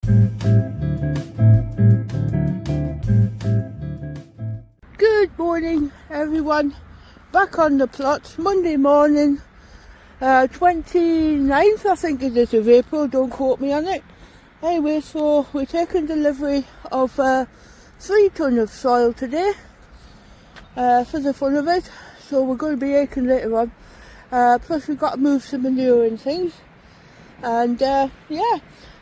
Good morning everyone, back on the plot, Monday morning, 29th I think it is of April, don't quote me on it. Anyway, so we're taking delivery of 3 tonne of soil today, for the fun of it, so we're going to be aking later on, plus we've got to move some manure and things, and yeah,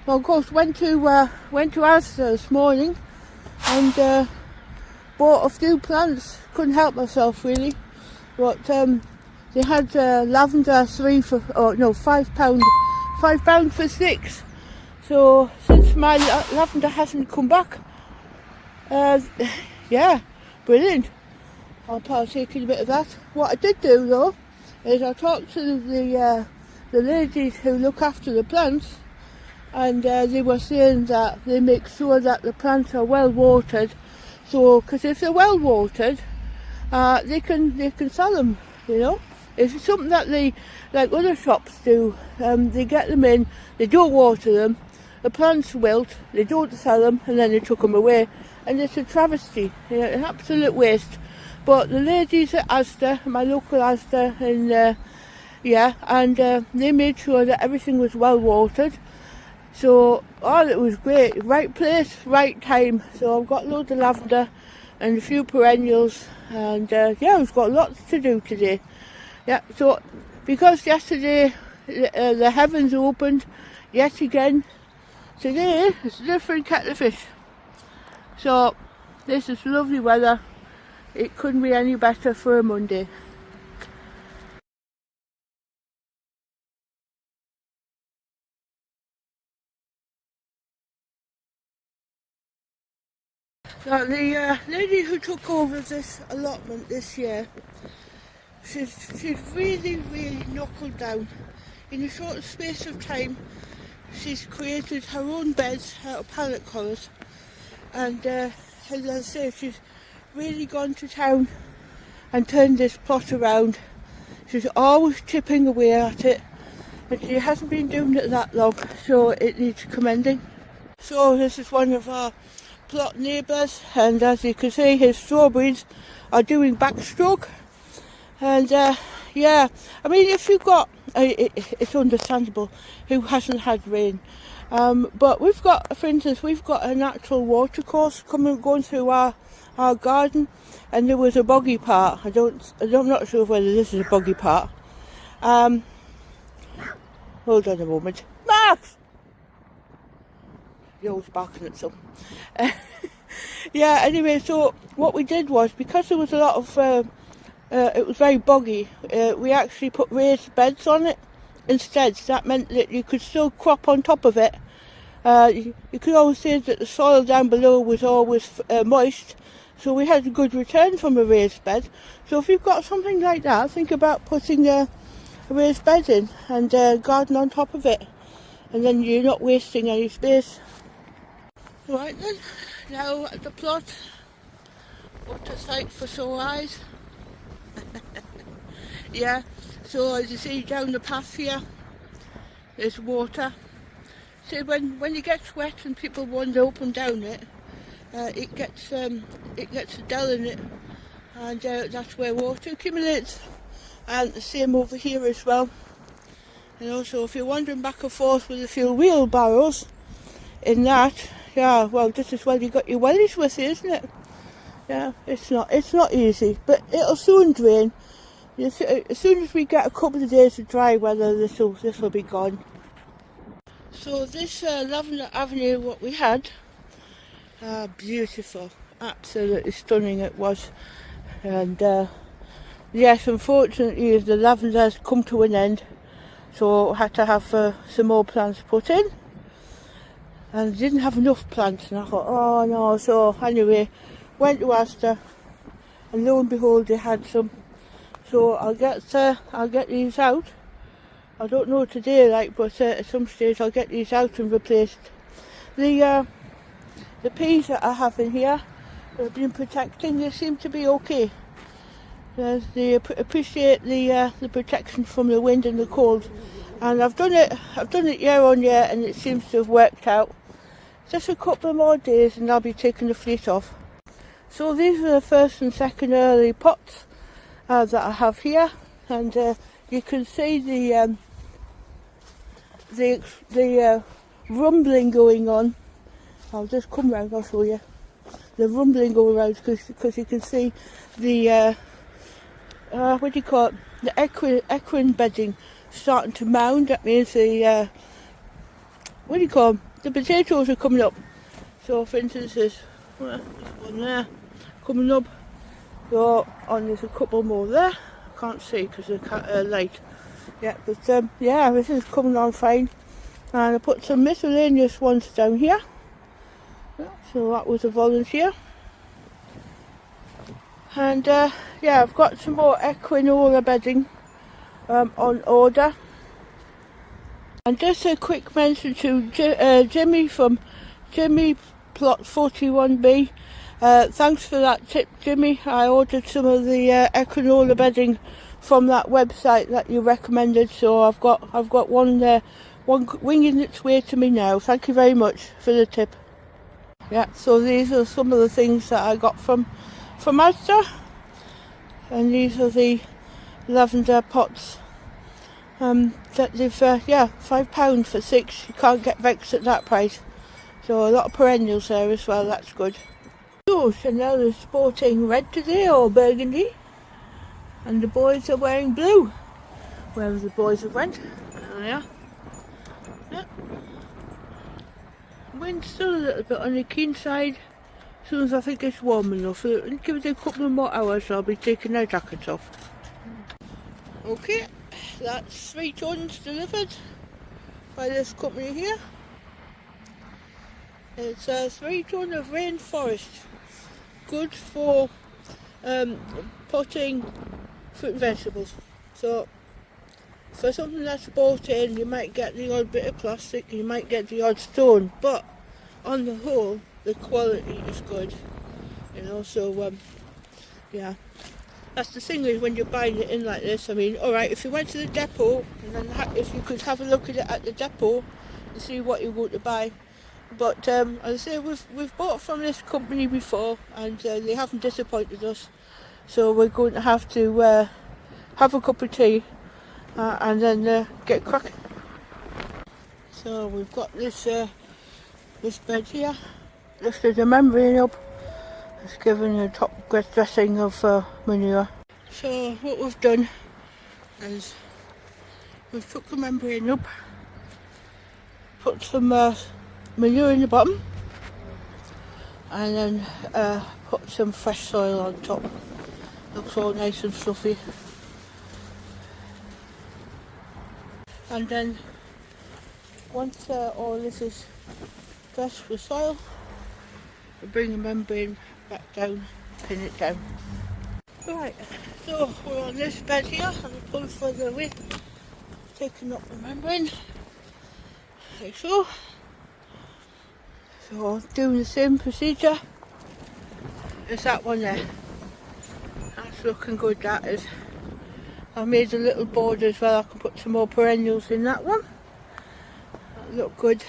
well, of course went to Asda this morning and bought a few plants. Couldn't help myself really, but they had lavender £5 for 6. So since my lavender hasn't come back, yeah, brilliant. I'll partake in a bit of that. What I did do though is I talked to the ladies who look after the plants, and they were saying that they make sure that the plants are well watered. So, because if they're well watered, they can sell them. You know, it's something that they, like other shops do. They get them in, they don't water them, the plants wilt, they don't sell them, and then they took them away, and it's a travesty, you know, an absolute waste. But the ladies at Asda, my local Asda, and they made sure that everything was well watered. So, it was great. Right place, right time. So I've got loads of lavender and a few perennials, and yeah, we've got lots to do today. Yeah, so because yesterday the heavens opened yet again, today it's a different kettle of fish. So this is lovely weather. It couldn't be any better for a Monday. Now, the lady who took over this allotment this year, she's really knuckled down. In a short space of time, she's created her own beds out of pallet collars, and as I say, she's really gone to town and turned this plot around. She's always chipping away at it, and she hasn't been doing it that long, so it needs commending. So this is one of our plot neighbours, and as you can see, his strawberries are doing backstroke, and yeah, I mean, if you've got it's understandable who hasn't had rain, but we've got, for instance, we've got a natural water course going through our garden, and there was a boggy part. I'm not sure whether this is a boggy part. Hold on a moment, Max. You're always barking at something. Yeah, anyway, so what we did was, because there was a lot of, it was very boggy, we actually put raised beds on it instead. That meant that you could still crop on top of it. You could always say that the soil down below was always moist, so we had a good return from a raised bed. So if you've got something like that, think about putting a raised bed in and garden on top of it, and then you're not wasting any space. Right then, now at the plot. What a sight for sore eyes. Yeah, so as you see down the path here, there's water. See, when it gets wet and people wander up and down it, it gets a dell in it, and that's where water accumulates. And the same over here as well. And also, if you're wandering back and forth with a few wheelbarrows in that, yeah, well, just as well you got your wellies with you, isn't it? Yeah, it's not easy, but it'll soon drain. As soon as we get a couple of days of dry weather, this will be gone. So this Lavender Avenue, what we had, beautiful, absolutely stunning it was, and yes, unfortunately the lavender has come to an end, so I had to have some more plants put in. And I didn't have enough plants, and I thought, oh no. So anyway, went to Asda, and lo and behold, they had some. So I'll get these out. I don't know today, but at some stage I'll get these out and replaced. The peas that I have in here, I've been protecting. They seem to be okay. They appreciate the protection from the wind and the cold, and I've done it year on year, and it seems to have worked out. just a couple more days and I'll be taking the fleet off. So these are the first and second early pots that I have here, and you can see the rumbling going on. I'll just come round, I'll show you. The rumbling going around because you can see the, what do you call it, the equine bedding starting to mound. That means the, what do you call them, the potatoes are coming up. So for instance there's one there coming up, so, and there's a couple more there. I can't see because of the light. Yeah, but yeah, everything's coming on fine. And I put some miscellaneous ones down here. Yeah, so that was a volunteer. And yeah, I've got some more equinola bedding on order. And just a quick mention to Jimmy from Jimmy Plot 41B. Thanks for that tip, Jimmy. I ordered some of the equinola bedding from that website that you recommended, so I've got one winging its way to me now. Thank you very much for the tip. Yeah, so these are some of the things that I got from Asda, and these are the lavender pots that they've yeah, £5 for 6. You can't get vexed at that price. So a lot of perennials there as well, that's good. So Chanel is sporting red today, or burgundy, and the boys are wearing blue. Where the boys have went. There they are. Yeah. Wind's still a little bit on the keen side. As soon as I think it's warm enough, give it a couple of more hours, I'll be taking their jackets off. Okay, that's 3 tons delivered by this company here. It's 3 tons of rainforest, good for potting fruit and vegetables. So for something that's bought in, you might get the odd bit of plastic, you might get the odd stone, but on the whole the quality is good, you know. So yeah, that's the thing is when you're buying it in like this. I mean, alright, if you went to the depot and then if you could have a look at it at the depot and see what you want to buy. But as I say, we've bought from this company before, and they haven't disappointed us. So we're going to have to have a cup of tea and then get cracking. So we've got this this bed here. Lifted the membrane up. It's given a top dressing of manure. So what we've done is we've took the membrane up, put some manure in the bottom, and then put some fresh soil on top. Looks all nice and fluffy. And then once all this is dressed with soil, we bring the membrane back down, pin it down. Right, so we're on this bed here, and we pull further away, taking up the membrane, like so. So doing the same procedure as that one there. That's looking good, that is. I've made a little border as well. I can put some more perennials in that one. That look good.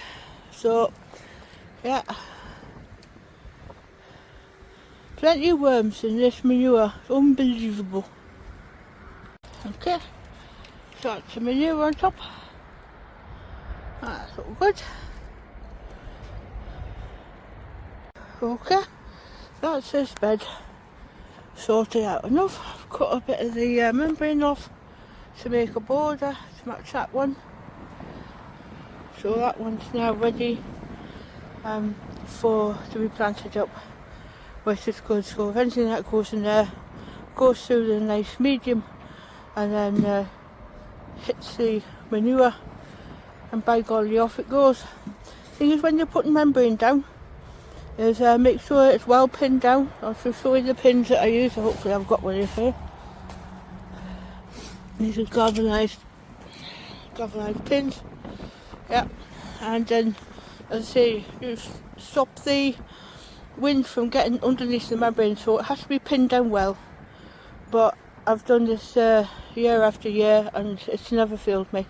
So yeah, plenty of worms in this manure. It's unbelievable. Okay, so that's the manure on top. That's looking good. Okay, that's this bed sorted out enough. I've cut a bit of the membrane off to make a border to match that one. So that one's now ready to be planted up, which is good. So if anything that goes in there goes through the nice medium and then hits the manure, and by golly, off it goes. Thing is, when you're putting membrane down, is make sure it's well pinned down. I'll just show you the pins that I use. Hopefully I've got one here. These are galvanised pins. Yeah, and then as I say, you stop the wind from getting underneath the membrane, so it has to be pinned down well. But I've done this year after year, and it's never failed me.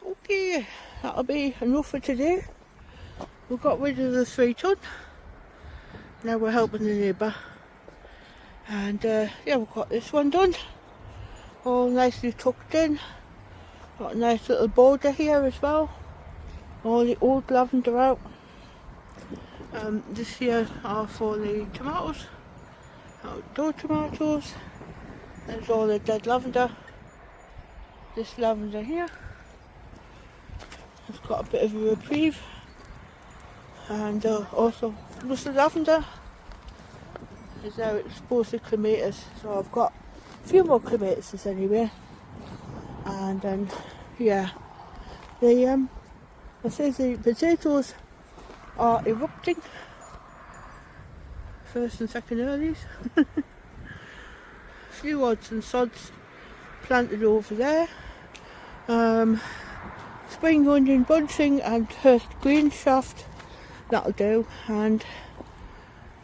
Okay, that'll be enough for today. we got rid of the 3 ton. Now we're helping the neighbour. And yeah, we've got this one done. All nicely tucked in. Got a nice little border here as well. All the old lavender out. This here are for the tomatoes. Outdoor tomatoes. There's all the dead lavender. This lavender here. It's got a bit of a reprieve. And also just the lavender is now exposed to clematis, so I've got a few more clematis anyway. And then yeah, it says the potatoes are erupting, first and second earlies. A few odds and sods planted over there. Spring onion bunching and Hurst green shaft, that'll do. And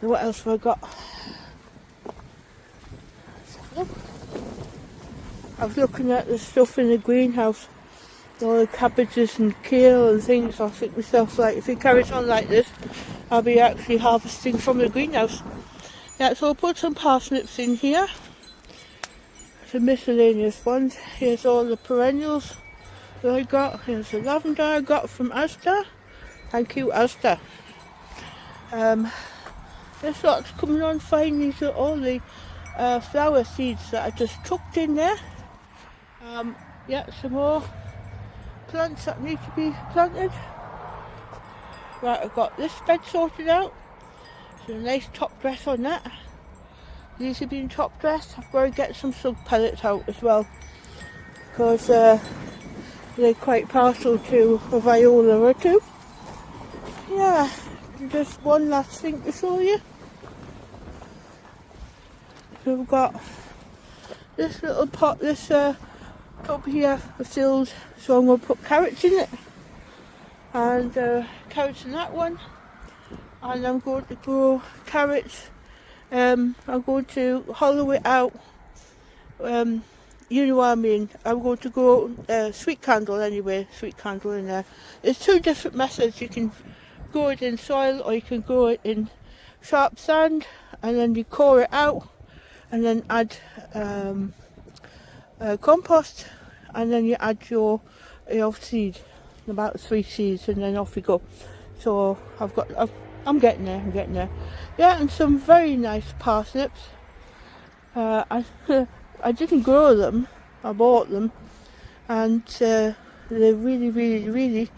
what else have I got? I was looking at the stuff in the greenhouse, all the cabbages and kale and things. I think to myself, like, if it carries on like this, I'll be actually harvesting from the greenhouse. Yeah, so I'll put some parsnips in here, some miscellaneous ones. Here's all the perennials that I got. Here's the lavender I got from Asda. Thank you, Asda. This lot's coming on fine. These are all the flower seeds that I just tucked in there. Yeah, some more plants that need to be planted. Right, I've got this bed sorted out. So a nice top dress on that. These have been top dressed. I've got to get some sug pellets out as well, because they're quite partial to a viola or two. Yeah, just one last thing to show you. So we've got this little pot, this tub here filled, so I'm going to put carrots in it, and carrots in that one, and I'm going to grow carrots. I'm going to hollow it out, you know what I mean. I'm going to grow sweet candle anyway, sweet candle in there. There's 2 different methods. You can grow it in soil, or you can grow it in sharp sand, and then you core it out and then add compost, and then you add your seed, about 3 seeds, and then off you go. So I'm getting there. Yeah, and some very nice parsnips. I didn't grow them, I bought them, and they really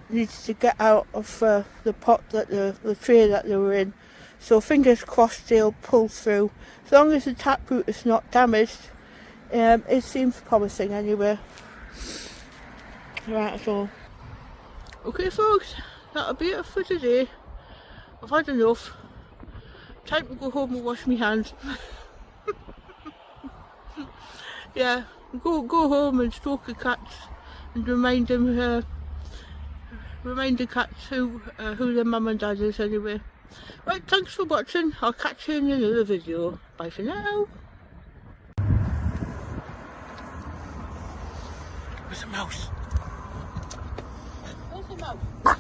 needed to get out of the pot, that the tray that they were in. So fingers crossed they'll pull through. As long as the taproot is not damaged, it seems promising anyway. Right, so okay folks, that'll be it for today. I've had enough. Time to go home and wash my hands. Yeah, go home and stroke the cats and remind the cats who their mum and dad is anyway. Right, thanks for watching. I'll catch you in another video. Bye for now. Where's the mouse? Where's the mouse?